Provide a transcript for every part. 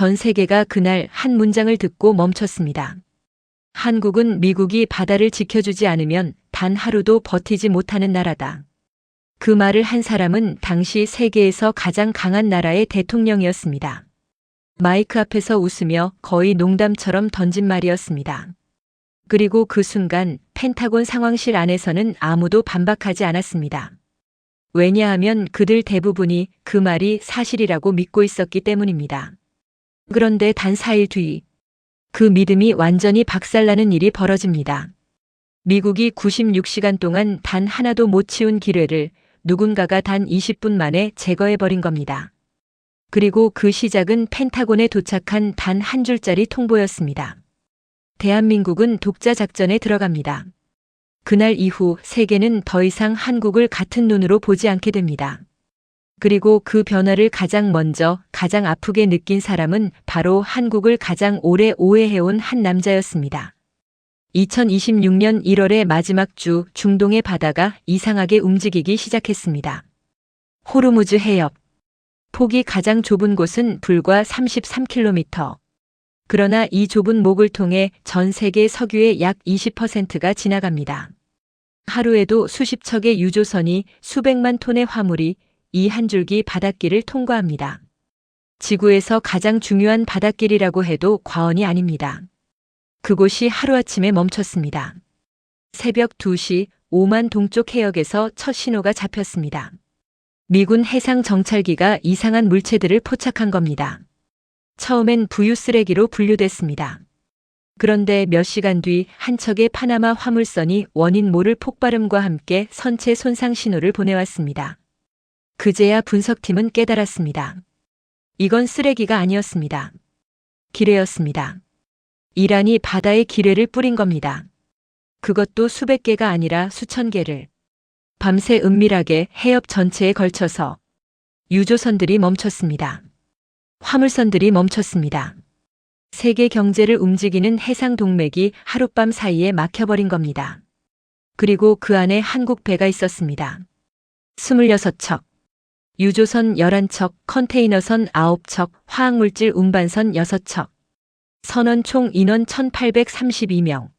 전 세계가 그날 한 문장을 듣고 멈췄습니다. 한국은 미국이 바다를 지켜주지 않으면 단 하루도 버티지 못하는 나라다. 그 말을 한 사람은 당시 세계에서 가장 강한 나라의 대통령이었습니다. 마이크 앞에서 웃으며 거의 농담처럼 던진 말이었습니다. 그리고 그 순간 펜타곤 상황실 안에서는 아무도 반박하지 않았습니다. 왜냐하면 그들 대부분이 그 말이 사실이라고 믿고 있었기 때문입니다. 그런데 단 4일 뒤, 그 믿음이 완전히 박살나는 일이 벌어집니다. 미국이 96시간 동안 단 하나도 못 치운 기뢰를 누군가가 단 20분 만에 제거해버린 겁니다. 그리고 그 시작은 펜타곤에 도착한 단 한 줄짜리 통보였습니다. 대한민국은 독자 작전에 들어갑니다. 그날 이후 세계는 더 이상 한국을 같은 눈으로 보지 않게 됩니다. 그리고 그 변화를 가장 먼저 가장 아프게 느낀 사람은 바로 한국을 가장 오래 오해해온 한 남자였습니다. 2026년 1월의 마지막 주 중동의 바다가 이상하게 움직이기 시작했습니다. 호르무즈 해협. 폭이 가장 좁은 곳은 불과 33km. 그러나 이 좁은 목을 통해 전 세계 석유의 약 20%가 지나갑니다. 하루에도 수십 척의 유조선이 수백만 톤의 화물이 이 한 줄기 바닷길을 통과합니다. 지구에서 가장 중요한 바닷길이라고 해도 과언이 아닙니다. 그곳이 하루아침에 멈췄습니다. 새벽 2시 오만 동쪽 해역에서 첫 신호가 잡혔습니다. 미군 해상 정찰기가 이상한 물체들을 포착한 겁니다. 처음엔 부유 쓰레기로 분류됐습니다. 그런데 몇 시간 뒤 한 척의 파나마 화물선이 원인 모를 폭발음과 함께 선체 손상 신호를 보내왔습니다. 그제야 분석팀은 깨달았습니다. 이건 쓰레기가 아니었습니다. 기뢰였습니다. 이란이 바다에 기뢰를 뿌린 겁니다. 그것도 수백 개가 아니라 수천 개를. 밤새 은밀하게 해협 전체에 걸쳐서 유조선들이 멈췄습니다. 화물선들이 멈췄습니다. 세계 경제를 움직이는 해상 동맥이 하룻밤 사이에 막혀버린 겁니다. 그리고 그 안에 한국 배가 있었습니다. 26척. 유조선 11척, 컨테이너선 9척, 화학물질 운반선 6척. 선원 총 인원 1832명.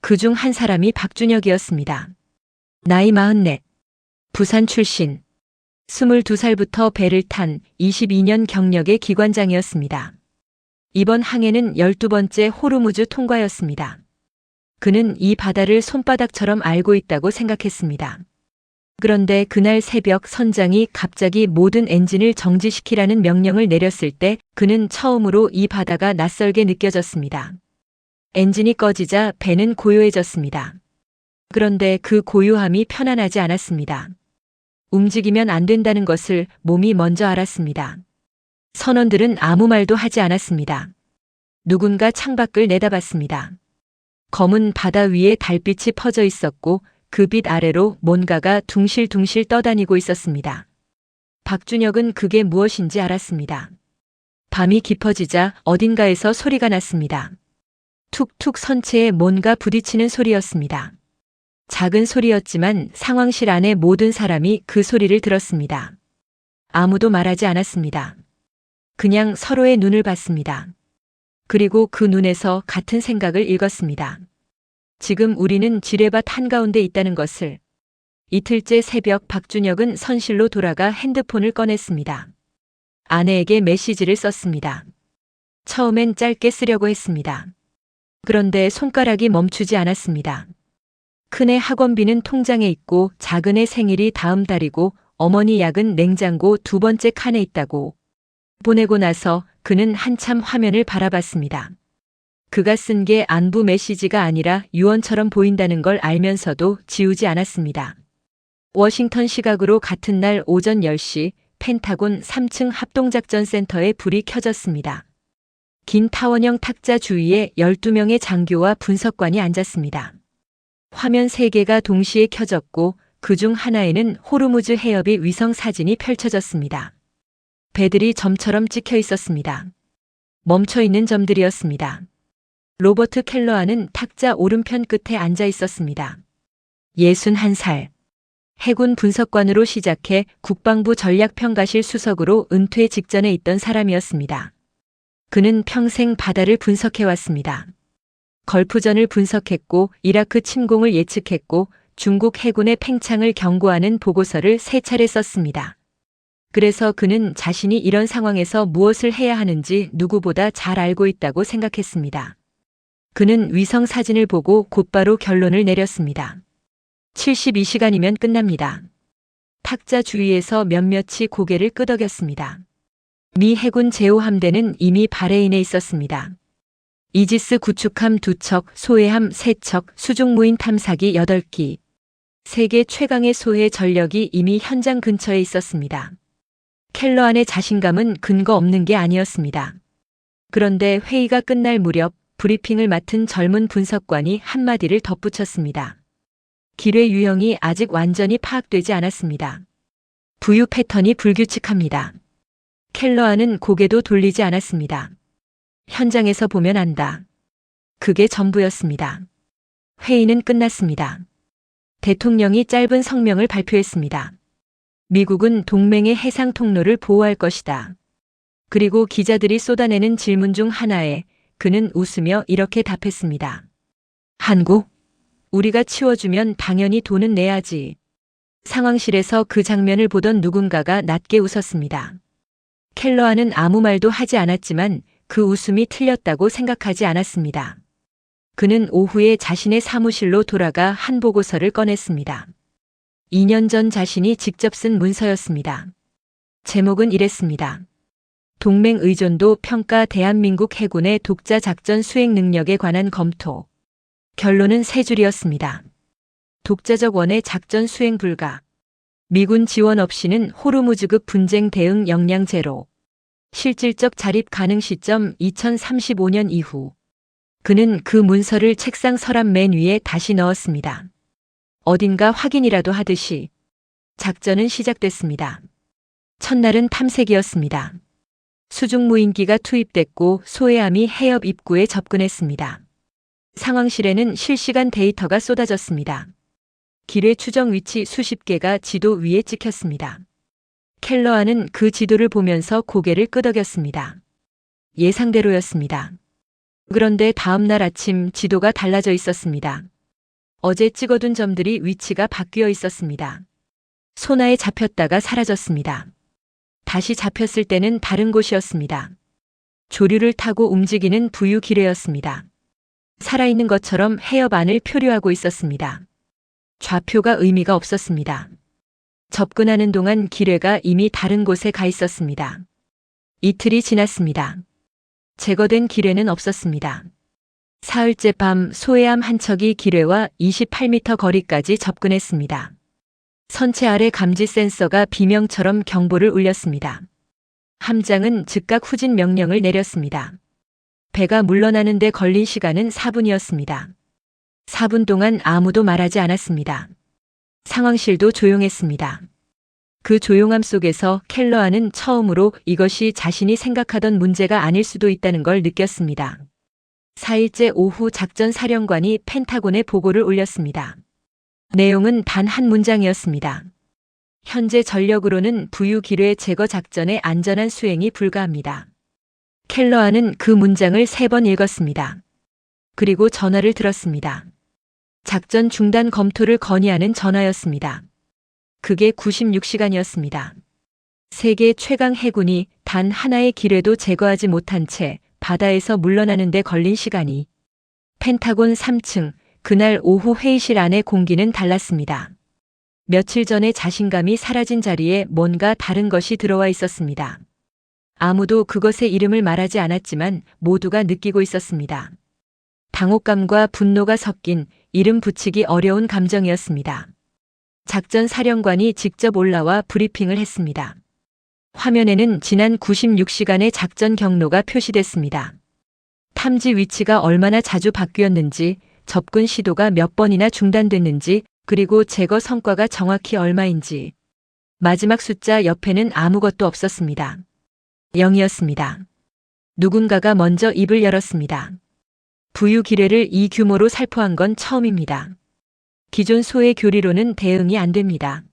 그중 한 사람이 박준혁이었습니다. 나이 44. 부산 출신. 22살부터 배를 탄 22년 경력의 기관장이었습니다. 이번 항해는 12번째 호르무즈 통과였습니다. 그는 이 바다를 손바닥처럼 알고 있다고 생각했습니다. 그런데 그날 새벽 선장이 갑자기 모든 엔진을 정지시키라는 명령을 내렸을 때 그는 처음으로 이 바다가 낯설게 느껴졌습니다. 엔진이 꺼지자 배는 고요해졌습니다. 그런데 그 고요함이 편안하지 않았습니다. 움직이면 안 된다는 것을 몸이 먼저 알았습니다. 선원들은 아무 말도 하지 않았습니다. 누군가 창밖을 내다봤습니다. 검은 바다 위에 달빛이 퍼져 있었고 그 빛 아래로 뭔가가 둥실둥실 떠다니고 있었습니다. 박준혁은 그게 무엇인지 알았습니다. 밤이 깊어지자 어딘가에서 소리가 났습니다. 툭툭 선체에 뭔가 부딪히는 소리였습니다. 작은 소리였지만 상황실 안의 모든 사람이 그 소리를 들었습니다. 아무도 말하지 않았습니다. 그냥 서로의 눈을 봤습니다. 그리고 그 눈에서 같은 생각을 읽었습니다. 지금 우리는 지뢰밭 한가운데 있다는 것을. 이틀째 새벽 박준혁은 선실로 돌아가 핸드폰을 꺼냈습니다. 아내에게 메시지를 썼습니다. 처음엔 짧게 쓰려고 했습니다. 그런데 손가락이 멈추지 않았습니다. 큰애 학원비는 통장에 있고 작은애 생일이 다음 달이고 어머니 약은 냉장고 2번째 칸에 있다고. 보내고 나서 그는 한참 화면을 바라봤습니다. 그가 쓴 게 안부 메시지가 아니라 유언처럼 보인다는 걸 알면서도 지우지 않았습니다. 워싱턴 시각으로 같은 날 오전 10시 펜타곤 3층 합동작전센터에 불이 켜졌습니다. 긴 타원형 탁자 주위에 12명의 장교와 분석관이 앉았습니다. 화면 3개가 동시에 켜졌고 그중 하나에는 호르무즈 해협의 위성 사진이 펼쳐졌습니다. 배들이 점처럼 찍혀 있었습니다. 멈춰 있는 점들이었습니다. 로버트 켈러아는 탁자 오른편 끝에 앉아 있었습니다. 61살. 해군 분석관으로 시작해 국방부 전략평가실 수석으로 은퇴 직전에 있던 사람이었습니다. 그는 평생 바다를 분석해왔습니다. 걸프전을 분석했고 이라크 침공을 예측했고 중국 해군의 팽창을 경고하는 보고서를 3차례 썼습니다. 그래서 그는 자신이 이런 상황에서 무엇을 해야 하는지 누구보다 잘 알고 있다고 생각했습니다. 그는 위성 사진을 보고 곧바로 결론을 내렸습니다. 72시간이면 끝납니다. 탁자 주위에서 몇몇이 고개를 끄덕였습니다. 미 해군 제호 함대는 이미 바레인에 있었습니다. 이지스 구축함 2척, 소해함 3척, 수중무인 탐사기 8기. 세계 최강의 소해 전력이 이미 현장 근처에 있었습니다. 켈러안의 자신감은 근거 없는 게 아니었습니다. 그런데 회의가 끝날 무렵 브리핑을 맡은 젊은 분석관이 한마디를 덧붙였습니다. 기뢰 유형이 아직 완전히 파악되지 않았습니다. 부유 패턴이 불규칙합니다. 켈러안은 고개도 돌리지 않았습니다. 현장에서 보면 안다. 그게 전부였습니다. 회의는 끝났습니다. 대통령이 짧은 성명을 발표했습니다. 미국은 동맹의 해상 통로를 보호할 것이다. 그리고 기자들이 쏟아내는 질문 중 하나에 그는 웃으며 이렇게 답했습니다. 한국? 우리가 치워주면 당연히 돈은 내야지. 상황실에서 그 장면을 보던 누군가가 낮게 웃었습니다. 켈러안은 아무 말도 하지 않았지만 그 웃음이 틀렸다고 생각하지 않았습니다. 그는 오후에 자신의 사무실로 돌아가 한 보고서를 꺼냈습니다. 2년 전 자신이 직접 쓴 문서였습니다. 제목은 이랬습니다. 동맹 의존도 평가 대한민국 해군의 독자 작전 수행 능력에 관한 검토. 결론은 3줄이었습니다. 독자적 원의 작전 수행 불가. 미군 지원 없이는 호르무즈급 분쟁 대응 역량 제로. 실질적 자립 가능 시점 2035년 이후. 그는 그 문서를 책상 서랍 맨 위에 다시 넣었습니다. 어딘가 확인이라도 하듯이. 작전은 시작됐습니다. 첫날은 탐색이었습니다. 수중무인기가 투입됐고 소해함이 해협 입구에 접근했습니다. 상황실에는 실시간 데이터가 쏟아졌습니다. 기뢰 추정 위치 수십 개가 지도 위에 찍혔습니다. 켈러안은 그 지도를 보면서 고개를 끄덕였습니다. 예상대로였습니다. 그런데 다음 날 아침 지도가 달라져 있었습니다. 어제 찍어둔 점들이 위치가 바뀌어 있었습니다. 소나에 잡혔다가 사라졌습니다. 다시 잡혔을 때는 다른 곳이었습니다. 조류를 타고 움직이는 부유 기뢰였습니다. 살아있는 것처럼 해협 안을 표류하고 있었습니다. 좌표가 의미가 없었습니다. 접근하는 동안 기뢰가 이미 다른 곳에 가 있었습니다. 이틀이 지났습니다. 제거된 기뢰는 없었습니다. 사흘째 밤 소해함 한 척이 기뢰와 28m 거리까지 접근했습니다. 선체 아래 감지 센서가 비명처럼 경보를 울렸습니다. 함장은 즉각 후진 명령을 내렸습니다. 배가 물러나는 데 걸린 시간은 4분이었습니다. 4분 동안 아무도 말하지 않았습니다. 상황실도 조용했습니다. 그 조용함 속에서 켈러안은 처음으로 이것이 자신이 생각하던 문제가 아닐 수도 있다는 걸 느꼈습니다. 4일째 오후 작전 사령관이 펜타곤에 보고를 올렸습니다. 내용은 단 한 문장이었습니다. 현재 전력으로는 부유 기뢰 제거 작전의 안전한 수행이 불가합니다. 켈러안은 그 문장을 3번 읽었습니다. 그리고 전화를 들었습니다. 작전 중단 검토를 건의하는 전화였습니다. 그게 96시간이었습니다. 세계 최강 해군이 단 하나의 기뢰도 제거하지 못한 채 바다에서 물러나는 데 걸린 시간이. 펜타곤 3층, 그날 오후 회의실 안의 공기는 달랐습니다. 며칠 전에 자신감이 사라진 자리에 뭔가 다른 것이 들어와 있었습니다. 아무도 그것의 이름을 말하지 않았지만 모두가 느끼고 있었습니다. 당혹감과 분노가 섞인 이름 붙이기 어려운 감정이었습니다. 작전 사령관이 직접 올라와 브리핑을 했습니다. 화면에는 지난 96시간의 작전 경로가 표시됐습니다. 탐지 위치가 얼마나 자주 바뀌었는지, 접근 시도가 몇 번이나 중단됐는지, 그리고 제거 성과가 정확히 얼마인지. 마지막 숫자 옆에는 아무것도 없었습니다. 0이었습니다. 누군가가 먼저 입을 열었습니다. 부유 기뢰를 이 규모로 살포한 건 처음입니다. 기존 소의 교리로는 대응이 안 됩니다.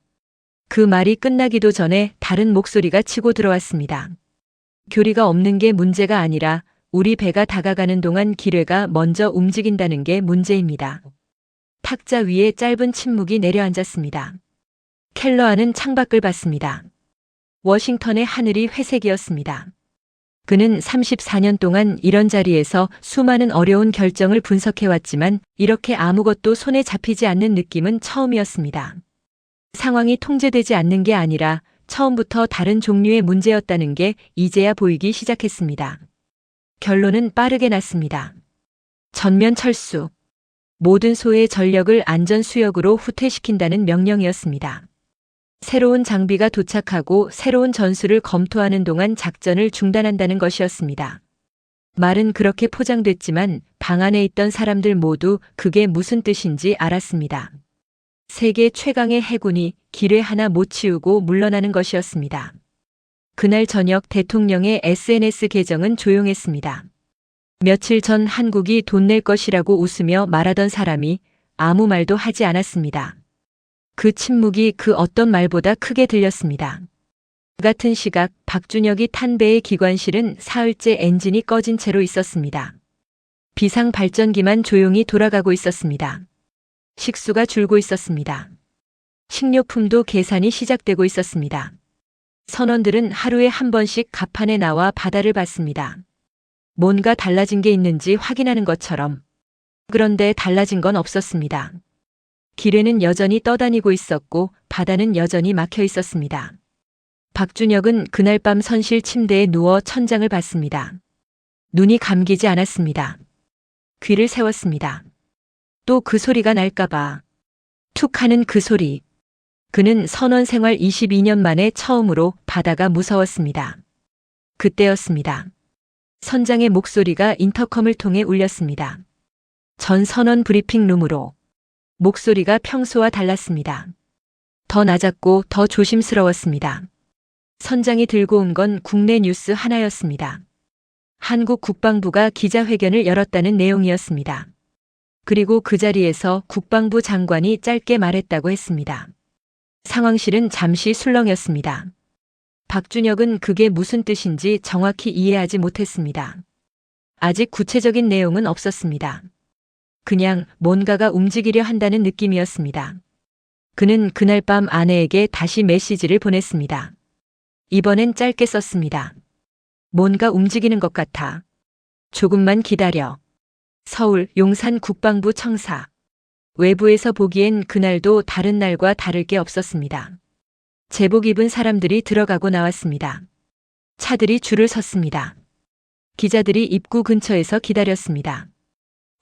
그 말이 끝나기도 전에 다른 목소리가 치고 들어왔습니다. 교리가 없는 게 문제가 아니라 우리 배가 다가가는 동안 기뢰가 먼저 움직인다는 게 문제입니다. 탁자 위에 짧은 침묵이 내려앉았습니다. 켈러아는 창밖을 봤습니다. 워싱턴의 하늘이 회색이었습니다. 그는 34년 동안 이런 자리에서 수많은 어려운 결정을 분석해왔지만 이렇게 아무것도 손에 잡히지 않는 느낌은 처음이었습니다. 상황이 통제되지 않는 게 아니라 처음부터 다른 종류의 문제였다는 게 이제야 보이기 시작했습니다. 결론은 빠르게 났습니다. 전면 철수. 모든 소의 전력을 안전 수역으로 후퇴시킨다는 명령이었습니다. 새로운 장비가 도착하고 새로운 전술을 검토하는 동안 작전을 중단한다는 것이었습니다. 말은 그렇게 포장됐지만 방 안에 있던 사람들 모두 그게 무슨 뜻인지 알았습니다. 세계 최강의 해군이 기뢰 하나 못 치우고 물러나는 것이었습니다. 그날 저녁 대통령의 SNS 계정은 조용했습니다. 며칠 전 한국이 돈 낼 것이라고 웃으며 말하던 사람이 아무 말도 하지 않았습니다. 그 침묵이 그 어떤 말보다 크게 들렸습니다. 같은 시각 박준혁이 탄 배의 기관실은 사흘째 엔진이 꺼진 채로 있었습니다. 비상 발전기만 조용히 돌아가고 있었습니다. 식수가 줄고 있었습니다. 식료품도 계산이 시작되고 있었습니다. 선원들은 하루에 한 번씩 갑판에 나와 바다를 봤습니다. 뭔가 달라진 게 있는지 확인하는 것처럼. 그런데 달라진 건 없었습니다. 기뢰는 여전히 떠다니고 있었고 바다는 여전히 막혀 있었습니다. 박준혁은 그날 밤 선실 침대에 누워 천장을 봤습니다. 눈이 감기지 않았습니다. 귀를 세웠습니다. 또 그 소리가 날까봐. 툭 하는 그 소리. 그는 선원 생활 22년 만에 처음으로 바다가 무서웠습니다. 그때였습니다. 선장의 목소리가 인터컴을 통해 울렸습니다. 전 선원 브리핑 룸으로. 목소리가 평소와 달랐습니다. 더 낮았고 더 조심스러웠습니다. 선장이 들고 온 건 국내 뉴스 하나였습니다. 한국 국방부가 기자회견을 열었다는 내용이었습니다. 그리고 그 자리에서 국방부 장관이 짧게 말했다고 했습니다. 상황실은 잠시 술렁였습니다. 박준혁은 그게 무슨 뜻인지 정확히 이해하지 못했습니다. 아직 구체적인 내용은 없었습니다. 그냥 뭔가가 움직이려 한다는 느낌이었습니다. 그는 그날 밤 아내에게 다시 메시지를 보냈습니다. 이번엔 짧게 썼습니다. 뭔가 움직이는 것 같아. 조금만 기다려. 서울 용산 국방부 청사. 외부에서 보기엔 그날도 다른 날과 다를 게 없었습니다. 제복 입은 사람들이 들어가고 나왔습니다. 차들이 줄을 섰습니다. 기자들이 입구 근처에서 기다렸습니다.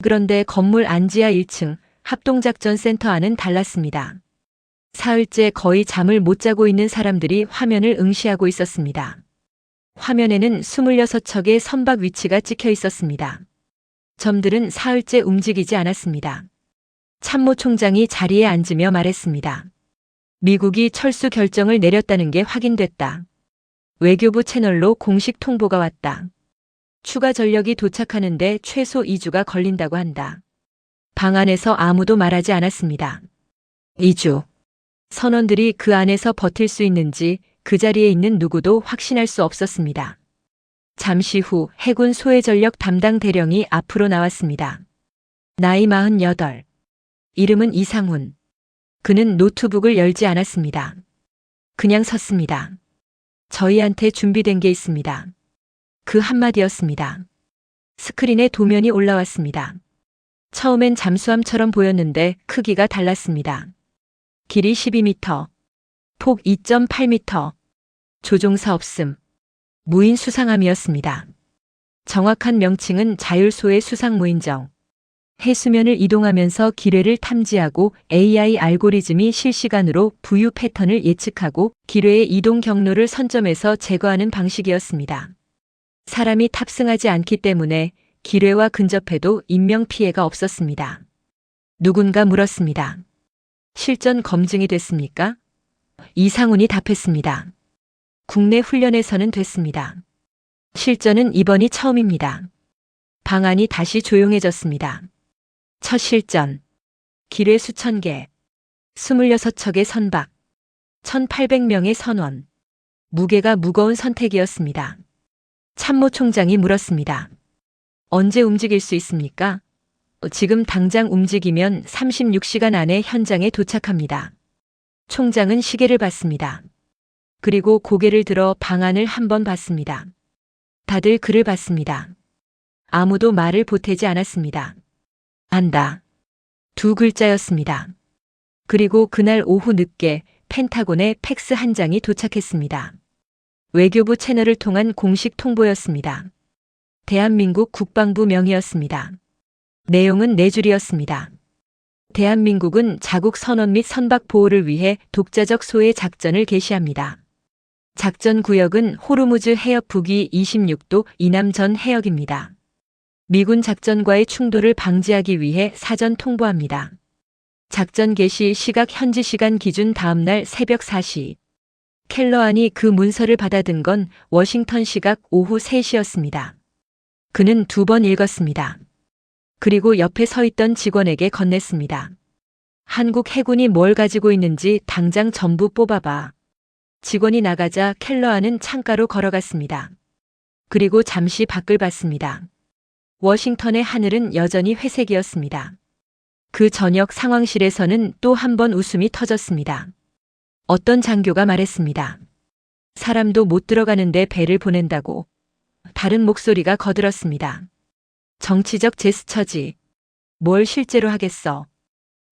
그런데 건물 안지하 1층 합동작전센터 안은 달랐습니다. 사흘째 거의 잠을 못 자고 있는 사람들이 화면을 응시하고 있었습니다. 화면에는 26척의 선박 위치가 찍혀 있었습니다. 점들은 사흘째 움직이지 않았습니다. 참모총장이 자리에 앉으며 말했습니다. 미국이 철수 결정을 내렸다는 게 확인됐다. 외교부 채널로 공식 통보가 왔다. 추가 전력이 도착하는데 최소 2주가 걸린다고 한다. 방 안에서 아무도 말하지 않았습니다. 2주. 선원들이 그 안에서 버틸 수 있는지 그 자리에 있는 누구도 확신할 수 없었습니다. 잠시 후 해군 소해전력 담당 대령이 앞으로 나왔습니다. 나이 48. 이름은 이상훈. 그는 노트북을 열지 않았습니다. 그냥 섰습니다. 저희한테 준비된 게 있습니다. 그 한마디였습니다. 스크린에 도면이 올라왔습니다. 처음엔 잠수함처럼 보였는데 크기가 달랐습니다. 길이 12m, 폭 2.8m, 조종사 없음, 무인 수상함이었습니다. 정확한 명칭은 자율소의 수상무인정. 해수면을 이동하면서 기뢰를 탐지하고 AI 알고리즘이 실시간으로 부유 패턴을 예측하고 기뢰의 이동 경로를 선점해서 제거하는 방식이었습니다. 사람이 탑승하지 않기 때문에 기뢰와 근접해도 인명피해가 없었습니다. 누군가 물었습니다. 실전 검증이 됐습니까? 이상훈이 답했습니다. 국내 훈련에서는 됐습니다. 실전은 이번이 처음입니다. 방 안이 다시 조용해졌습니다. 첫 실전. 기뢰 수천 개. 26척의 선박. 1800명의 선원. 무게가 무거운 선택이었습니다. 참모총장이 물었습니다. 언제 움직일 수 있습니까? 지금 당장 움직이면 36시간 안에 현장에 도착합니다. 총장은 시계를 봤습니다. 그리고 고개를 들어 방안을 한번 봤습니다. 다들 그를 봤습니다. 아무도 말을 보태지 않았습니다. 안다. 두 글자였습니다. 그리고 그날 오후 늦게 펜타곤에 팩스 한 장이 도착했습니다. 외교부 채널을 통한 공식 통보였습니다. 대한민국 국방부 명의였습니다. 내용은 네 줄이었습니다. 대한민국은 자국 선언 및 선박 보호를 위해 독자적 소외 작전을 개시합니다. 작전 구역은 호르무즈 해협 북위 26도 이남 전 해역입니다. 미군 작전과의 충돌을 방지하기 위해 사전 통보합니다. 작전 개시 시각 현지 시간 기준 다음날 새벽 4시. 켈러안이 그 문서를 받아든 건 워싱턴 시각 오후 3시였습니다. 그는 2번 읽었습니다. 그리고 옆에 서 있던 직원에게 건넸습니다. 한국 해군이 뭘 가지고 있는지 당장 전부 뽑아봐. 직원이 나가자 켈러안은 창가로 걸어갔습니다. 그리고 잠시 밖을 봤습니다. 워싱턴의 하늘은 여전히 회색이었습니다. 그 저녁 상황실에서는 또 한 번 웃음이 터졌습니다. 어떤 장교가 말했습니다. 사람도 못 들어가는데 배를 보낸다고. 다른 목소리가 거들었습니다. 정치적 제스처지. 뭘 실제로 하겠어.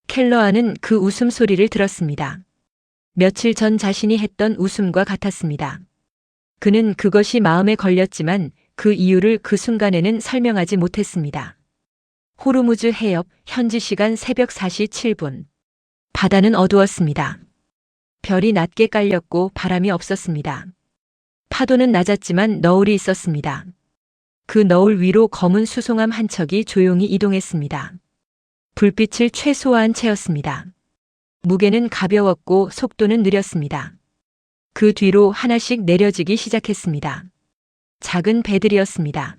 켈러안은 그 웃음소리를 들었습니다. 며칠 전 자신이 했던 웃음과 같았습니다. 그는 그것이 마음에 걸렸지만 그 이유를 그 순간에는 설명하지 못했습니다. 호르무즈 해협 현지 시간 새벽 4시 7분. 바다는 어두웠습니다. 별이 낮게 깔렸고 바람이 없었습니다. 파도는 낮았지만 너울이 있었습니다. 그 너울 위로 검은 수송함 한 척이 조용히 이동했습니다. 불빛을 최소화한 채였습니다. 무게는 가벼웠고 속도는 느렸습니다. 그 뒤로 하나씩 내려지기 시작했습니다. 작은 배들이었습니다.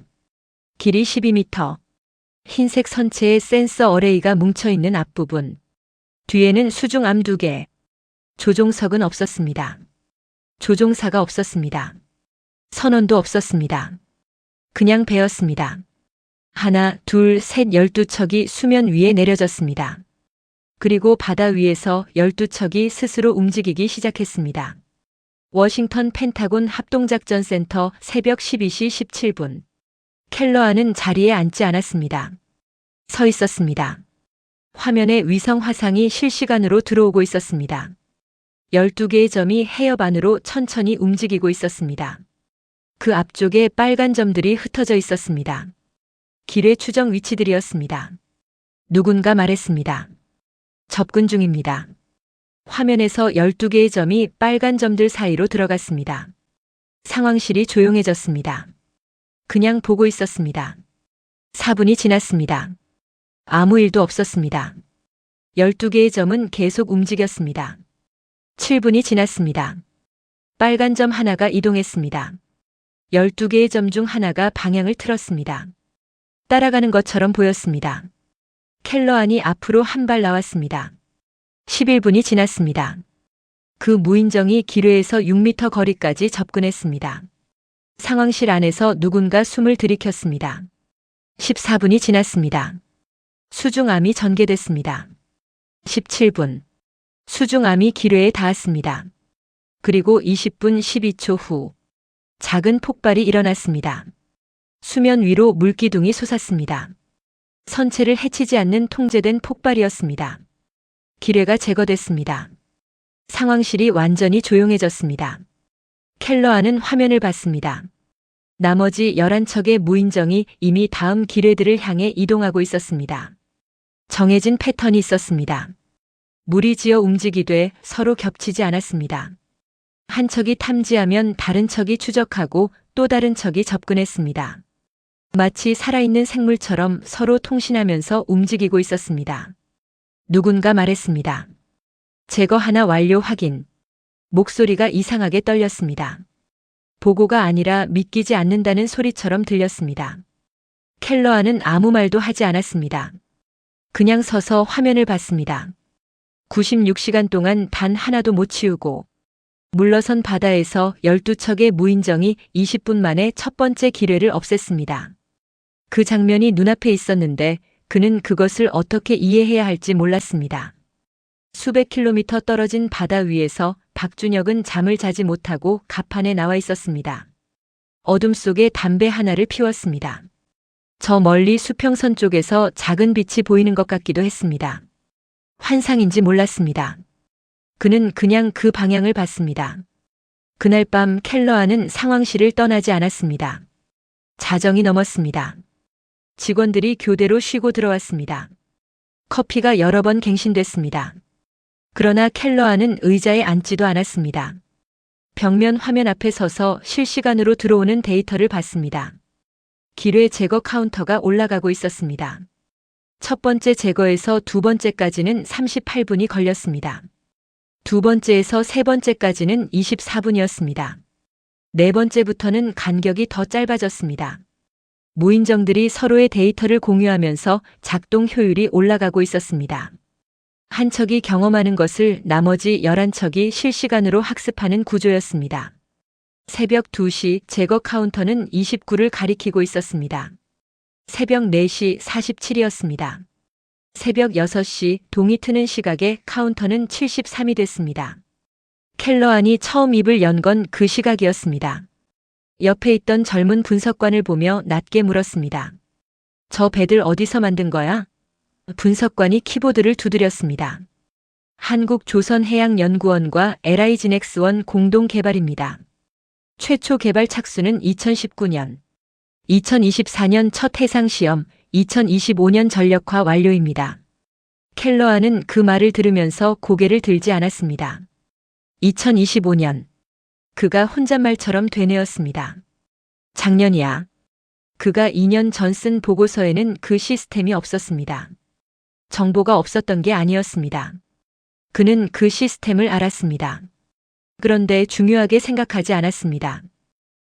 길이 12m. 흰색 선체에 센서 어레이가 뭉쳐있는 앞부분. 뒤에는 수중암 2개. 조종석은 없었습니다. 조종사가 없었습니다. 선원도 없었습니다. 그냥 배였습니다. 하나, 둘, 셋 12척이 수면 위에 내려졌습니다. 그리고 바다 위에서 12척이 스스로 움직이기 시작했습니다. 워싱턴 펜타곤 합동작전센터 새벽 12시 17분. 켈러안은 자리에 앉지 않았습니다. 서 있었습니다. 화면에 위성 화상이 실시간으로 들어오고 있었습니다. 12개의 점이 해협 안으로 천천히 움직이고 있었습니다. 그 앞쪽에 빨간 점들이 흩어져 있었습니다. 기뢰 추정 위치들이었습니다. 누군가 말했습니다. 접근 중입니다. 화면에서 12개의 점이 빨간 점들 사이로 들어갔습니다. 상황실이 조용해졌습니다. 그냥 보고 있었습니다. 4분이 지났습니다. 아무 일도 없었습니다. 12개의 점은 계속 움직였습니다. 7분이 지났습니다. 빨간 점 하나가 이동했습니다. 12개의 점 중 하나가 방향을 틀었습니다. 따라가는 것처럼 보였습니다. 켈러안이 앞으로 한 발 나왔습니다. 11분이 지났습니다. 그 무인정이 기뢰에서 6m 거리까지 접근했습니다. 상황실 안에서 누군가 숨을 들이켰습니다. 14분이 지났습니다. 수중암이 전개됐습니다. 17분. 수중암이 기뢰에 닿았습니다. 그리고 20분 12초 후 작은 폭발이 일어났습니다. 수면 위로 물기둥이 솟았습니다. 선체를 해치지 않는 통제된 폭발이었습니다. 기뢰가 제거됐습니다. 상황실이 완전히 조용해졌습니다. 켈러안은 화면을 봤습니다. 나머지 11척의 무인정이 이미 다음 기뢰들을 향해 이동하고 있었습니다. 정해진 패턴이 있었습니다. 무리지어 움직이되 서로 겹치지 않았습니다. 한 척이 탐지하면 다른 척이 추적하고 또 다른 척이 접근했습니다. 마치 살아있는 생물처럼 서로 통신하면서 움직이고 있었습니다. 누군가 말했습니다. 제거 하나 완료 확인. 목소리가 이상하게 떨렸습니다. 보고가 아니라 믿기지 않는다는 소리처럼 들렸습니다. 켈러안은 아무 말도 하지 않았습니다. 그냥 서서 화면을 봤습니다. 96시간 동안 단 하나도 못 치우고 물러선 바다에서 12척의 무인정이 20분 만에 첫 번째 기뢰를 없앴습니다. 그 장면이 눈앞에 있었는데 그는 그것을 어떻게 이해해야 할지 몰랐습니다. 수백 킬로미터 떨어진 바다 위에서 박준혁은 잠을 자지 못하고 갑판에 나와 있었습니다. 어둠 속에 담배 하나를 피웠습니다. 저 멀리 수평선 쪽에서 작은 빛이 보이는 것 같기도 했습니다. 환상인지 몰랐습니다. 그는 그냥 그 방향을 봤습니다. 그날 밤 켈러안은 상황실을 떠나지 않았습니다. 자정이 넘었습니다. 직원들이 교대로 쉬고 들어왔습니다. 커피가 여러 번 갱신됐습니다. 그러나 켈러안은 의자에 앉지도 않았습니다. 벽면 화면 앞에 서서 실시간으로 들어오는 데이터를 봤습니다. 기뢰 제거 카운터가 올라가고 있었습니다. 첫 번째 제거에서 두 번째까지는 38분이 걸렸습니다. 두 번째에서 세 번째까지는 24분이었습니다. 네 번째부터는 간격이 더 짧아졌습니다. 무인정들이 서로의 데이터를 공유하면서 작동 효율이 올라가고 있었습니다. 한 척이 경험하는 것을 나머지 11척이 실시간으로 학습하는 구조였습니다. 새벽 2시 제거 카운터는 29를 가리키고 있었습니다. 새벽 4시 47이었습니다. 새벽 6시 동이 트는 시각에 카운터는 73이 됐습니다. 켈러안이 처음 입을 연 건 그 시각이었습니다. 옆에 있던 젊은 분석관을 보며 낮게 물었습니다. 저 배들 어디서 만든 거야? 분석관이 키보드를 두드렸습니다. 한국조선해양연구원과 LI진엑스원 공동 개발입니다. 최초 개발 착수는 2019년, 2024년 첫 해상시험, 2025년 전력화 완료입니다. 켈러안은 그 말을 들으면서 고개를 들지 않았습니다. 2025년. 그가 혼잣말처럼 되뇌었습니다. 작년이야. 그가 2년 전 쓴 보고서에는 그 시스템이 없었습니다. 정보가 없었던 게 아니었습니다. 그는 그 시스템을 알았습니다. 그런데 중요하게 생각하지 않았습니다.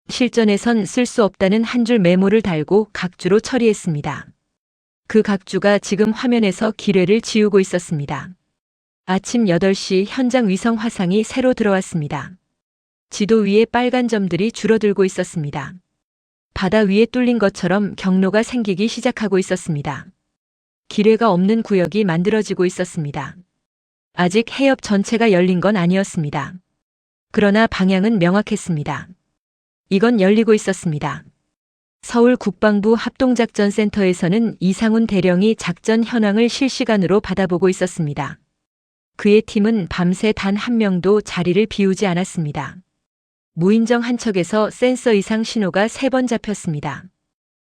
실전에선 쓸 수 없다는 한 줄 메모를 달고 각주로 처리했습니다. 그 각주가 지금 화면에서 기뢰를 지우고 있었습니다. 아침 8시 현장 위성 화상이 새로 들어왔습니다. 지도 위에 빨간 점들이 줄어들고 있었습니다. 바다 위에 뚫린 것처럼 경로가 생기기 시작하고 있었습니다. 기뢰가 없는 구역이 만들어지고 있었습니다. 아직 해협 전체가 열린 건 아니었습니다. 그러나 방향은 명확했습니다. 이건 열리고 있었습니다. 서울 국방부 합동작전센터에서는 이상훈 대령이 작전 현황을 실시간으로 받아보고 있었습니다. 그의 팀은 밤새 단 한 명도 자리를 비우지 않았습니다. 무인정 한 척에서 센서 이상 신호가 3번 잡혔습니다.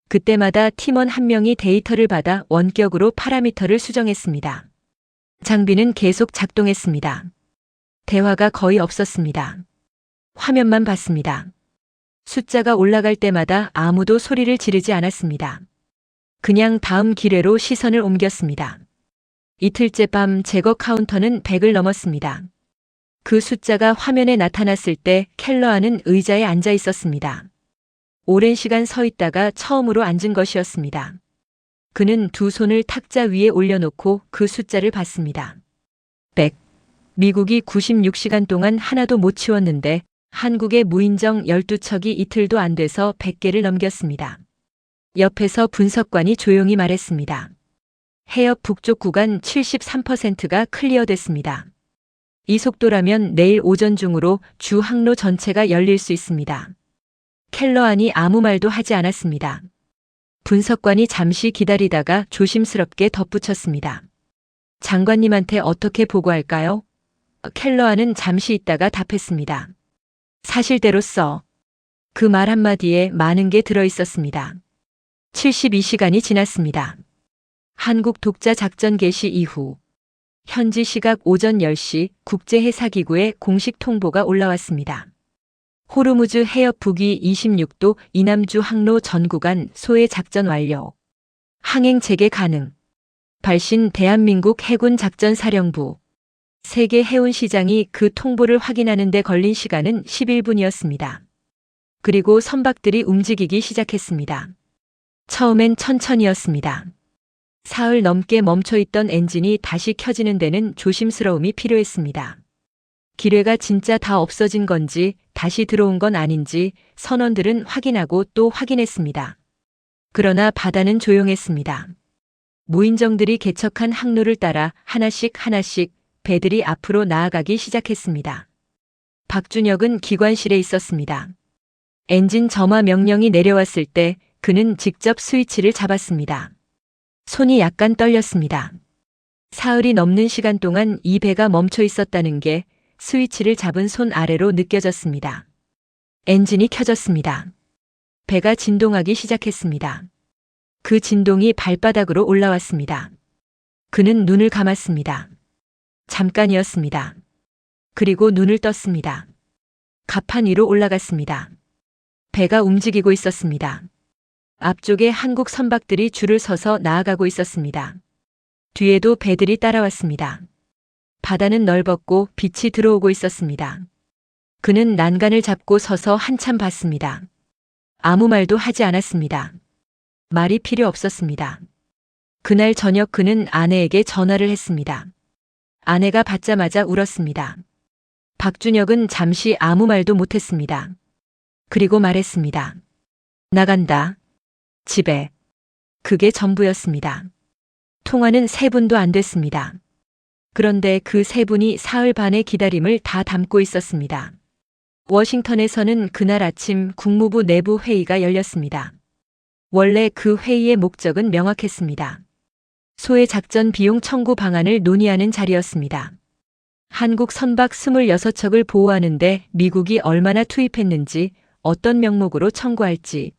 그때마다 팀원 한 명이 데이터를 받아 원격으로 파라미터를 수정했습니다. 장비는 계속 작동했습니다. 대화가 거의 없었습니다. 화면만 봤습니다. 숫자가 올라갈 때마다 아무도 소리를 지르지 않았습니다. 그냥 다음 기뢰로 시선을 옮겼습니다. 이틀째 밤 제거 카운터는 100을 넘었습니다. 그 숫자가 화면에 나타났을 때 켈러안은 의자에 앉아 있었습니다. 오랜 시간 서 있다가 처음으로 앉은 것이었습니다. 그는 두 손을 탁자 위에 올려놓고 그 숫자를 봤습니다. 100. 미국이 96시간 동안 하나도 못 치웠는데 한국의 무인정 12척이 이틀도 안 돼서 100개를 넘겼습니다. 옆에서 분석관이 조용히 말했습니다. 해협 북쪽 구간 73%가 클리어됐습니다. 이 속도라면 내일 오전 중으로 주 항로 전체가 열릴 수 있습니다. 켈러안이 아무 말도 하지 않았습니다. 분석관이 잠시 기다리다가 조심스럽게 덧붙였습니다. 장관님한테 어떻게 보고할까요? 켈러안은 잠시 있다가 답했습니다. 사실대로 써. 그 말 한마디에 많은 게 들어있었습니다. 72시간이 지났습니다. 한국 독자 작전 개시 이후 현지 시각 오전 10시 국제해사기구에 공식 통보가 올라왔습니다. 호르무즈 해협 북위 26도 이남주 항로 전 구간 소해 작전 완료. 항행 재개 가능. 발신 대한민국 해군 작전사령부. 세계 해운시장이 그 통보를 확인하는 데 걸린 시간은 11분이었습니다. 그리고 선박들이 움직이기 시작했습니다. 처음엔 천천히였습니다. 사흘 넘게 멈춰있던 엔진이 다시 켜지는 데는 조심스러움이 필요했습니다. 기뢰가 진짜 다 없어진 건지 다시 들어온 건 아닌지 선원들은 확인하고 또 확인했습니다. 그러나 바다는 조용했습니다. 무인정들이 개척한 항로를 따라 하나씩 배들이 앞으로 나아가기 시작했습니다. 박준혁은 기관실에 있었습니다. 엔진 점화 명령이 내려왔을 때 그는 직접 스위치를 잡았습니다. 손이 약간 떨렸습니다. 사흘이 넘는 시간 동안 이 배가 멈춰 있었다는 게 스위치를 잡은 손 아래로 느껴졌습니다. 엔진이 켜졌습니다. 배가 진동하기 시작했습니다. 그 진동이 발바닥으로 올라왔습니다. 그는 눈을 감았습니다. 잠깐이었습니다. 그리고 눈을 떴습니다. 갑판 위로 올라갔습니다. 배가 움직이고 있었습니다. 앞쪽에 한국 선박들이 줄을 서서 나아가고 있었습니다. 뒤에도 배들이 따라왔습니다. 바다는 넓었고 빛이 들어오고 있었습니다. 그는 난간을 잡고 서서 한참 봤습니다. 아무 말도 하지 않았습니다. 말이 필요 없었습니다. 그날 저녁 그는 아내에게 전화를 했습니다. 아내가 받자마자 울었습니다. 박준혁은 잠시 아무 말도 못했습니다. 그리고 말했습니다. 나간다. 집에. 그게 전부였습니다. 통화는 3분도 안 됐습니다. 그런데 그 3분이 사흘 반의 기다림을 다 담고 있었습니다. 워싱턴에서는 그날 아침 국무부 내부 회의가 열렸습니다. 원래 그 회의의 목적은 명확했습니다. 소해 작전 비용 청구 방안을 논의하는 자리였습니다. 한국 선박 26척을 보호하는데 미국이 얼마나 투입했는지, 어떤 명목으로 청구할지,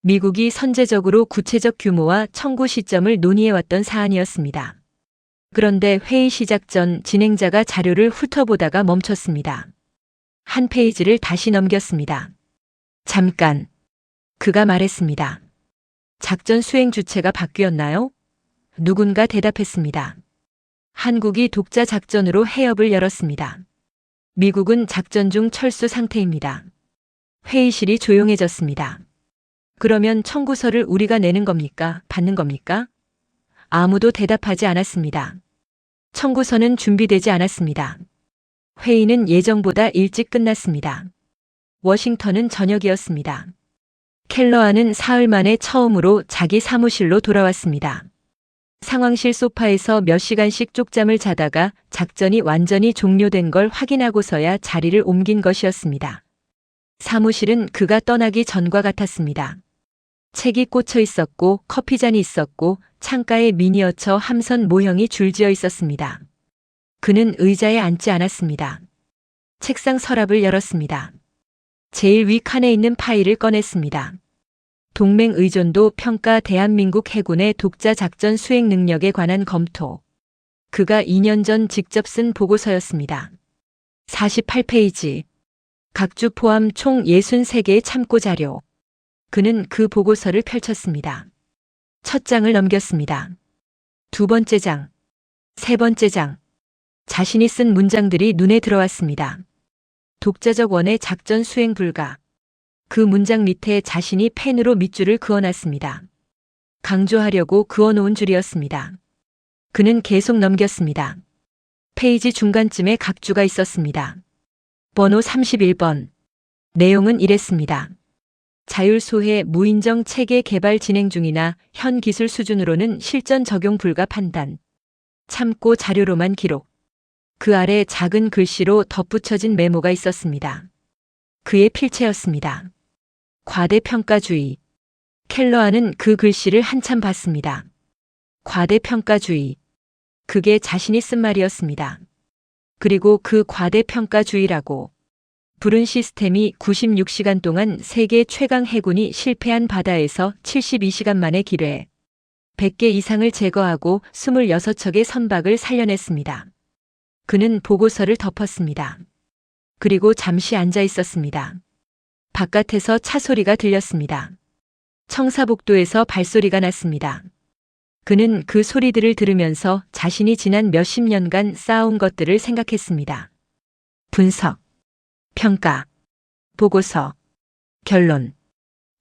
미국이 선제적으로 구체적 규모와 청구 시점을 논의해왔던 사안이었습니다. 그런데 회의 시작 전 진행자가 자료를 훑어보다가 멈췄습니다. 한 페이지를 다시 넘겼습니다. 잠깐. 그가 말했습니다. 작전 수행 주체가 바뀌었나요? 누군가 대답했습니다. 한국이 독자 작전으로 해협을 열었습니다. 미국은 작전 중 철수 상태입니다. 회의실이 조용해졌습니다. 그러면 청구서를 우리가 내는 겁니까? 받는 겁니까? 아무도 대답하지 않았습니다. 청구서는 준비되지 않았습니다. 회의는 예정보다 일찍 끝났습니다. 워싱턴은 저녁이었습니다. 켈러아는 사흘 만에 처음으로 자기 사무실로 돌아왔습니다. 상황실 소파에서 몇 시간씩 쪽잠을 자다가 작전이 완전히 종료된 걸 확인하고서야 자리를 옮긴 것이었습니다. 사무실은 그가 떠나기 전과 같았습니다. 책이 꽂혀 있었고 커피잔이 있었고 창가에 미니어처 함선 모형이 줄지어 있었습니다. 그는 의자에 앉지 않았습니다. 책상 서랍을 열었습니다. 제일 위 칸에 있는 파일을 꺼냈습니다. 동맹 의존도 평가 대한민국 해군의 독자 작전 수행 능력에 관한 검토. 그가 2년 전 직접 쓴 보고서였습니다. 48페이지. 각주 포함 총 63개의 참고 자료. 그는 그 보고서를 펼쳤습니다. 첫 장을 넘겼습니다. 두 번째 장, 세 번째 장. 자신이 쓴 문장들이 눈에 들어왔습니다. 독자적 원의 작전 수행 불가. 그 문장 밑에 자신이 펜으로 밑줄을 그어놨습니다. 강조하려고 그어놓은 줄이었습니다. 그는 계속 넘겼습니다. 페이지 중간쯤에 각주가 있었습니다. 번호 31번. 내용은 이랬습니다. 자율소해 무인정 체계 개발 진행 중이나 현 기술 수준으로는 실전 적용 불가 판단. 참고 자료로만 기록. 그 아래 작은 글씨로 덧붙여진 메모가 있었습니다. 그의 필체였습니다. 과대평가주의. 켈러아는 그 글씨를 한참 봤습니다. 과대평가주의. 그게 자신이 쓴 말이었습니다. 그리고 그 과대평가주의라고 부른 시스템이 96시간 동안 세계 최강 해군이 실패한 바다에서 72시간 만에 기뢰 100개 이상을 제거하고 26척의 선박을 살려냈습니다. 그는 보고서를 덮었습니다. 그리고 잠시 앉아 있었습니다. 바깥에서 차 소리가 들렸습니다. 청사복도에서 발소리가 났습니다. 그는 그 소리들을 들으면서 자신이 지난 몇십 년간 쌓아온 것들을 생각했습니다. 분석, 평가, 보고서, 결론.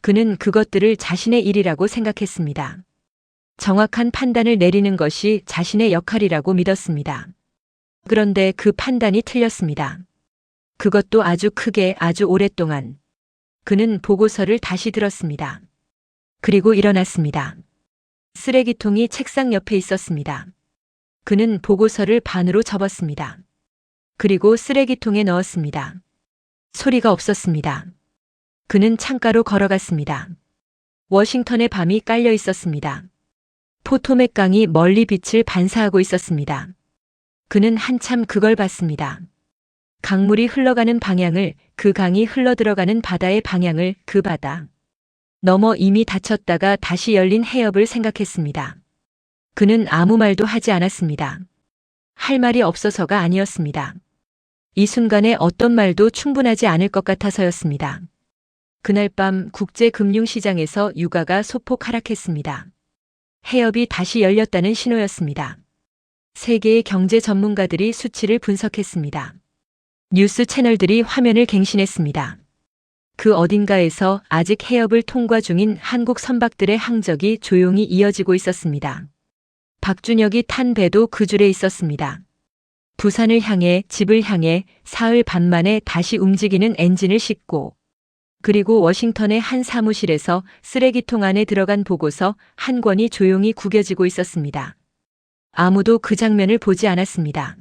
그는 그것들을 자신의 일이라고 생각했습니다. 정확한 판단을 내리는 것이 자신의 역할이라고 믿었습니다. 그런데 그 판단이 틀렸습니다. 그것도 아주 크게 아주 오랫동안. 그는 보고서를 다시 들었습니다. 그리고 일어났습니다. 쓰레기통이 책상 옆에 있었습니다. 그는 보고서를 반으로 접었습니다. 그리고 쓰레기통에 넣었습니다. 소리가 없었습니다. 그는 창가로 걸어갔습니다. 워싱턴의 밤이 깔려 있었습니다. 포토맥 강이 멀리 빛을 반사하고 있었습니다. 그는 한참 그걸 봤습니다. 강물이 흘러가는 방향을, 그 강이 흘러들어가는 바다의 방향을, 그 바다 너머 이미 닫혔다가 다시 열린 해협을 생각했습니다. 그는 아무 말도 하지 않았습니다. 할 말이 없어서가 아니었습니다. 이 순간에 어떤 말도 충분하지 않을 것 같아서였습니다. 그날 밤 국제금융시장에서 유가가 소폭 하락했습니다. 해협이 다시 열렸다는 신호였습니다. 세계의 경제 전문가들이 수치를 분석했습니다. 뉴스 채널들이 화면을 갱신했습니다. 그 어딘가에서 아직 해협을 통과 중인 한국 선박들의 항적이 조용히 이어지고 있었습니다. 박준혁이 탄 배도 그 줄에 있었습니다. 부산을 향해, 집을 향해 사흘 반 만에 다시 움직이는 엔진을 싣고, 그리고 워싱턴의 한 사무실에서 쓰레기통 안에 들어간 보고서 한 권이 조용히 구겨지고 있었습니다. 아무도 그 장면을 보지 않았습니다.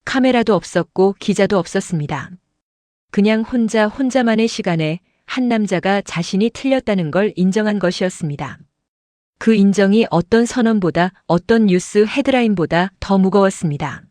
카메라도 없었고 기자도 없었습니다. 그냥 혼자만의 시간에 한 남자가 자신이 틀렸다는 걸 인정한 것이었습니다. 그 인정이 어떤 선언보다, 어떤 뉴스 헤드라인보다 더 무거웠습니다.